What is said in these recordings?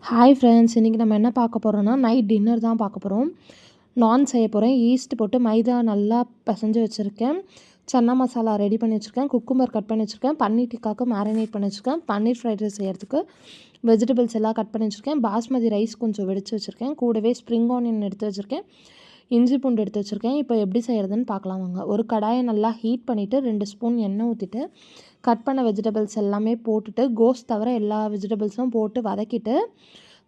Hi friends, இன்றைக்கி நம்ம என்ன பார்க்க போகிறோம்னா நைட் டின்னர் தான் பார்க்க போகிறோம். நான் செய்ய போகிறேன். ஈஸ்ட் போட்டு மைதா நல்லா பிசைஞ்சு வச்சுருக்கேன். சன்னா மசாலா ரெடி பண்ணி வச்சுருக்கேன். குக்கும்பர் கட் பண்ணி வச்சுருக்கேன். பன்னீர் டிக்காக்கு மேரினேட் பண்ணி வச்சுருக்கேன். பன்னீர் ஃப்ரைட் ரைஸ் செய்கிறதுக்கு வெஜிடபிள்ஸ் எல்லாம் கட் பண்ணி வச்சுருக்கேன். பாஸ்மதி ரைஸ் கொஞ்சம் வெடித்து வச்சுருக்கேன். கூடவே ஸ்ப்ரிங் ஆனியன் எடுத்து வச்சுருக்கேன். இஞ்சி பூண்டு எடுத்து வச்சுருக்கேன். இப்போ எப்படி செய்கிறதுன்னு பார்க்கலாம் வாங்க. ஒரு கடாயை நல்லா ஹீட் பண்ணிவிட்டு 2 ஸ்பூன் எண்ணெய் ஊற்றிட்டு கட் பண்ண வெஜிடபிள்ஸ் எல்லாமே போட்டுட்டு கோஸ் தவிர எல்லா வெஜிடபிள்ஸும் போட்டு வதக்கிட்டு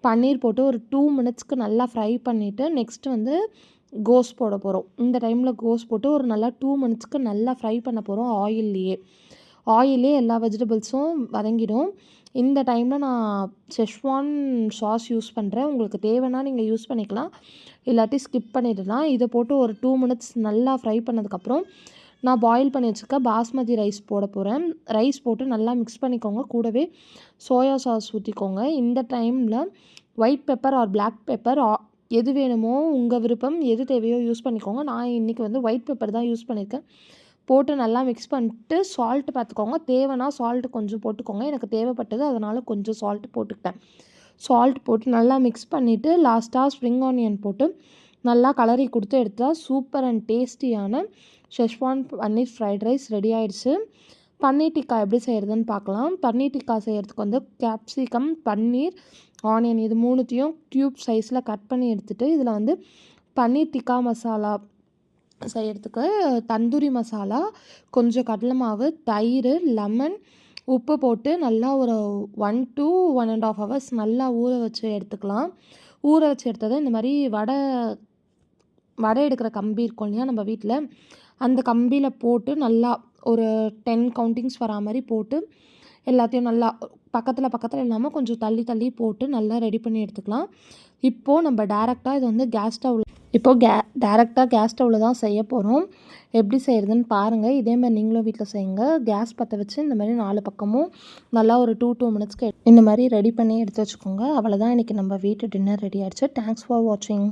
பன்னீர் போட்டு ஒரு 2 மினிட்ஸ்க்கு நல்லா ஃப்ரை பண்ணிவிட்டு நெக்ஸ்ட்டு வந்து கோஸ் போட போகிறோம். இந்த டைமில் கோஸ் போட்டு ஒரு நல்லா 2 மினிட்ஸ்க்கு நல்லா ஃப்ரை பண்ண போகிறோம் ஆயிலே எல்லா வெஜிடபிள்ஸும் வதங்கிடும். இந்த டைமில் நான் செஷ்வான் சாஸ் யூஸ் பண்ணுறேன். உங்களுக்கு தேவைன்னா நீங்கள் யூஸ் பண்ணிக்கலாம், இல்லாட்டி ஸ்கிப் பண்ணிடலாம். இதை போட்டு ஒரு 2 மினிட்ஸ் நல்லா ஃப்ரை பண்ணதுக்கப்புறம் நான் பாயில் பண்ணி வச்சுருக்க பாஸ்மதி ரைஸ் போட போகிறேன். ரைஸ் போட்டு நல்லா மிக்ஸ் பண்ணிக்கோங்க. கூடவே சோயா சாஸ் ஊற்றிக்கோங்க. இந்த டைமில் white pepper or black pepper எது வேணுமோ உங்கள் விருப்பம், எது தேவையோ யூஸ் பண்ணிக்கோங்க. நான் இன்றைக்கி வந்து ஒயிட் பெப்பர் தான் யூஸ் பண்ணியிருக்கேன். போட்டு நல்லா மிக்ஸ் பண்ணிட்டு சால்ட்டு பார்த்துக்கோங்க. தேவைன்னா சால்ட்டு கொஞ்சம் போட்டுக்கோங்க. எனக்கு தேவைப்பட்டது, அதனால் கொஞ்சம் சால்ட்டு போட்டுக்கிட்டேன். சால்ட் போட்டு நல்லா மிக்ஸ் பண்ணிவிட்டு லாஸ்ட்டாக ஸ்ப்ரிங் ஆனியன் போட்டு நல்லா கலரி கொடுத்து எடுத்தால் சூப்பர் அண்ட் டேஸ்டியான ஷெஷ்வான் பன்னீர் ஃப்ரைட் ரைஸ் ரெடி ஆகிடுச்சு. பன்னீர் டிக்கா எப்படி செய்கிறதுன்னு பார்க்கலாம். பன்னீர் டிக்கா செய்கிறதுக்கு வந்து கேப்சிகம், பன்னீர், ஆனியன் இது மூணுத்தையும் க்யூப் சைஸில் கட் பண்ணி எடுத்துகிட்டு இதில் வந்து பன்னீர் டிக்கா மசாலா செய்கிறதுக்கு தந்தூரி மசாலா, கொஞ்சம் கடலை மாவு, தயிர், லெமன், உப்பு போட்டு நல்லா ஒரு 1 to 1.5 ஹவர்ஸ் நல்லா ஊற வச்சு எடுத்துக்கலாம். ஊற வச்சு எடுத்ததை இந்த மாதிரி வடை எடுக்கிற கம்பி இருக்கும் இல்லையா நம்ம வீட்டில், அந்த கம்பியில் போட்டு நல்லா ஒரு 10 கவுண்டிங்ஸ் வரா மாதிரி போட்டு எல்லாத்தையும் நல்லா பக்கத்தில் இல்லாமல் கொஞ்சம் தள்ளி போட்டு நல்லா ரெடி பண்ணி எடுத்துக்கலாம். இப்போது நம்ம டேரெக்டாக இது வந்து டேரெக்டாக கேஸ் ஸ்டவ்வில் தான் செய்ய போகிறோம். எப்படி செய்கிறதுன்னு பாருங்கள். இதேமாதிரி நீங்களும் வீட்டில் செய்யுங்க. கேஸ் பற்ற வச்சு இந்த மாதிரி 4 பக்கமும் நல்லா ஒரு 2 மினிட்ஸ்க்கு இந்த மாதிரி ரெடி பண்ணி எடுத்து வச்சுக்கோங்க. அவ்வளோதான், இன்றைக்கி நம்ம வீட்டு டின்னர் ரெடி ஆகிடுச்சு. தேங்க்ஸ் ஃபார் வாட்சிங்.